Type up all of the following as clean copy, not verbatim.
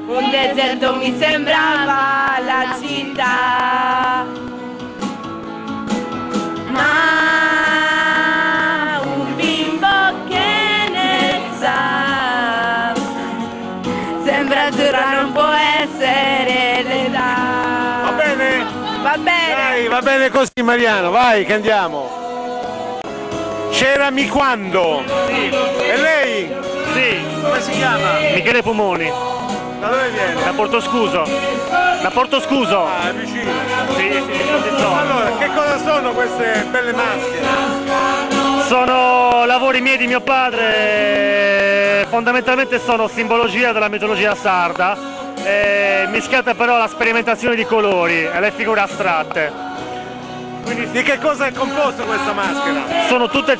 un deserto mi sembrava la città, ma un bimbo che ne sa, sembra dura, non può essere l'età. Va bene? Va bene. Dai, va bene così Mariano, vai che andiamo. C'era quando? Sì. E lei? Sì. Come si chiama? Michele Pomoni. Da dove viene? Da Portoscuso. Da Portoscuso. Ah, è vicino. Sì, sì, Allora, che cosa sono queste belle maschere? sono lavori miei di mio padre, fondamentalmente sono simbologia della mitologia sarda, mischiata però alla sperimentazione di colori e le figure astratte. Quindi di che cosa è composta questa maschera? Sono tutta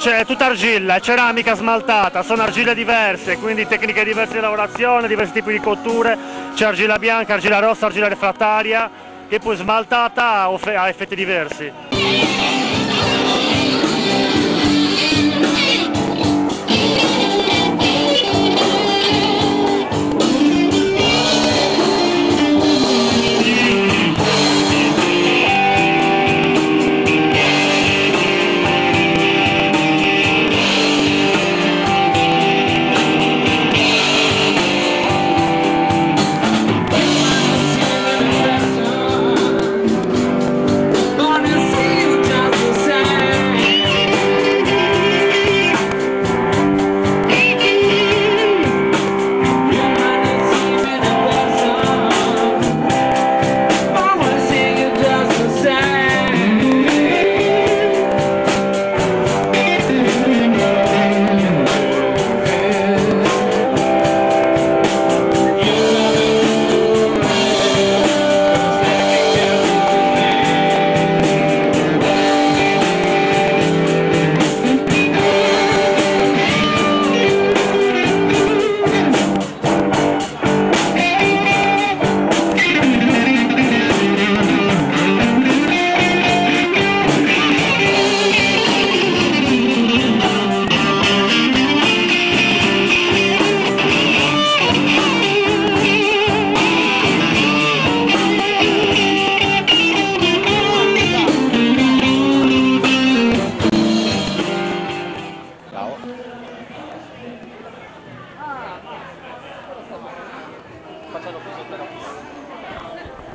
argilla, è ceramica smaltata, sono argille diverse, quindi tecniche diverse di lavorazione, diversi tipi di cotture, c'è argilla bianca, argilla rossa, argilla refrattaria, che poi smaltata ha effetti diversi.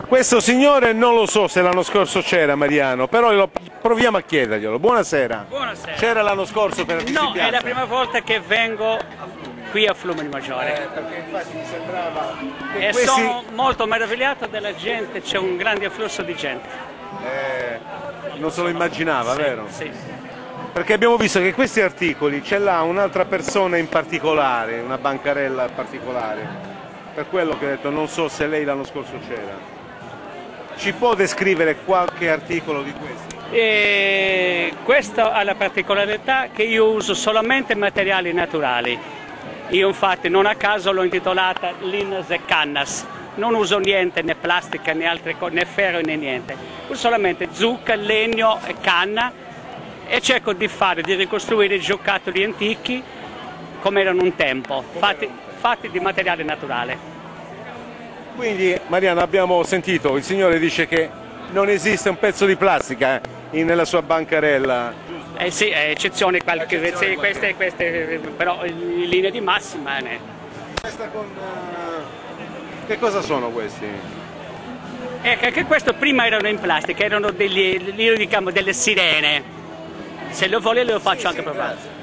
Questo signore non lo so se l'anno scorso c'era Mariano, però proviamo a chiederglielo. Buonasera. Buonasera. C'era l'anno scorso per No, Piazza? è la prima volta che vengo qui a Flumini Maggiore. Perché infatti mi sembrava che E questi... sono molto meravigliato della gente, c'è un grande afflusso di gente. non se lo immaginava, Sì, vero? sì. Perché abbiamo visto che questi articoli ce l'ha un'altra persona in particolare, una bancarella particolare. Per quello che ho detto, non so se lei l'anno scorso c'era. Ci può descrivere qualche articolo di questi? Questo ha la particolarità che io uso solamente materiali naturali. Io infatti non a caso l'ho intitolata Linas e Cannas. Non uso niente, né plastica né altre cose, né ferro né niente. Uso solamente zucca, legno e canna e cerco di ricostruire i giocattoli antichi come erano un tempo, fatti di materiale naturale. Quindi Mariano, abbiamo sentito, il signore dice che non esiste un pezzo di plastica nella sua bancarella. Sì, eccezioni qualche, sì, queste, però in linea di massima. Questa con... Che cosa sono questi? Che questo prima erano in plastica, erano delle sirene. Se lo vuole lo faccio anche provare.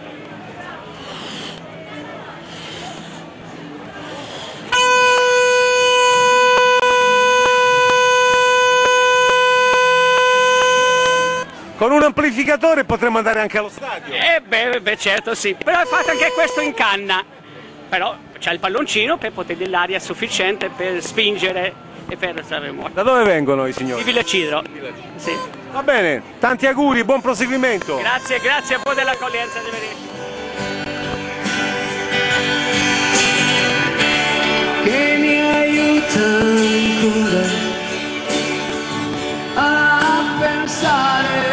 Con un amplificatore potremmo andare anche allo stadio. Beh, certo sì, però fate anche questo in canna. Però c'è il palloncino per poter dell'aria sufficiente per spingere e per stare morto. Da dove vengono i signori? Di Villacidro. Sì. Va bene, tanti auguri, buon proseguimento. Grazie a voi dell'accoglienza, arrivederci. Che mi aiuta ancora a pensare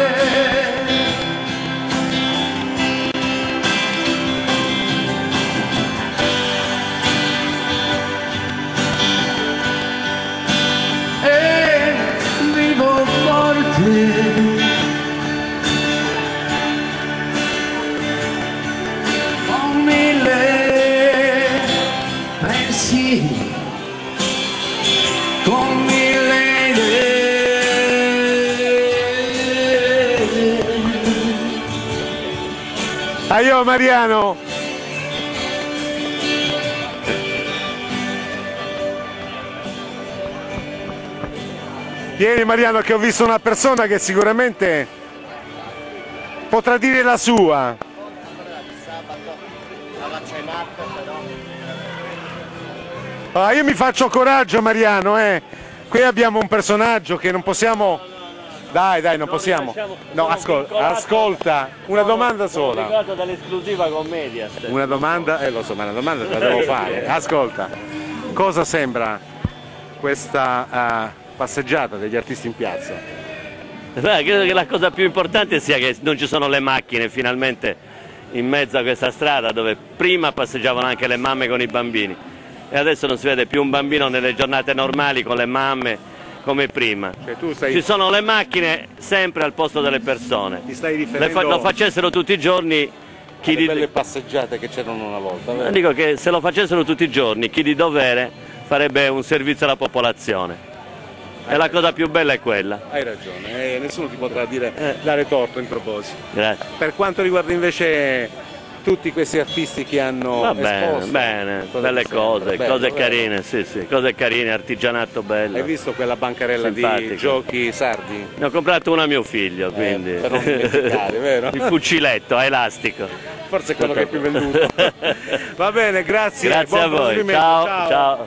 Ho mille pensieri, con mille idee. Aio Mariano! Vieni Mariano, che ho visto una persona che sicuramente potrà dire la sua. Ah, io mi faccio coraggio Mariano, qui abbiamo un personaggio che non possiamo... Dai, non possiamo. No, ascolta, una domanda sola. Obbligato dall'esclusiva con Mediaset. Una domanda, lo so, ma una domanda te la devo fare. Ascolta, cosa sembra questa passeggiata degli artisti in piazza? Credo che la cosa più importante sia che non ci sono le macchine finalmente in mezzo a questa strada dove prima passeggiavano anche le mamme con i bambini e adesso non si vede più un bambino nelle giornate normali con le mamme come prima. Cioè, ci sono le macchine sempre al posto delle persone. Ti stai riferendo lo facessero tutti i giorni chi alle belle passeggiate che c'erano una volta, vero? Dico che se lo facessero tutti i giorni chi di dovere farebbe un servizio alla popolazione. E la cosa più bella è quella. Hai ragione, nessuno ti potrà dare torto in proposito. Grazie. Per quanto riguarda invece tutti questi artisti che hanno esposto, belle cose carine, sì, cose carine, artigianato bello. Hai visto quella bancarella simpatico. Di giochi sardi? Ne ho comprato una a mio figlio, quindi. Per non dimenticare, vero? Il fuciletto a elastico. Forse è quello che è più venduto. Va bene, grazie. Grazie a voi. Ciao.